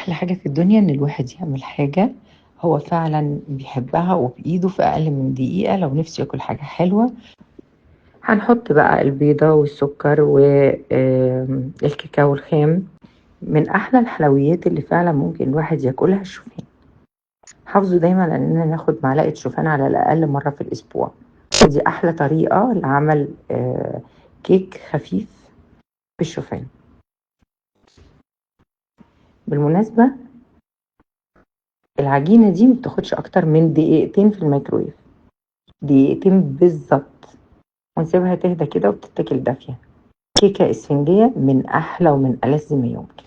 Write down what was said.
أحلى حاجة في الدنيا إن الواحد يعمل حاجة هو فعلا بيحبها وبإيده في أقل من دقيقة. لو نفسه ياكل حاجة حلوة هنحط بقى البيضة والسكر والكاكاو الخام. من أحلى الحلويات اللي فعلا ممكن الواحد ياكلها الشوفان. حافظوا دايما إننا ناخد معلقة شوفان على الأقل مرة في الأسبوع. ودي أحلى طريقة لعمل كيك خفيف بالشوفان. بالمناسبة العجينة دي مبتاخدش أكتر من دقيقتين في الميكرويف، دقيقتين بالظبط، ونسيبها تهدى كده وبتتاكل دافية. كيكة اسفنجية من أحلى ومن ألذ ما يمكن.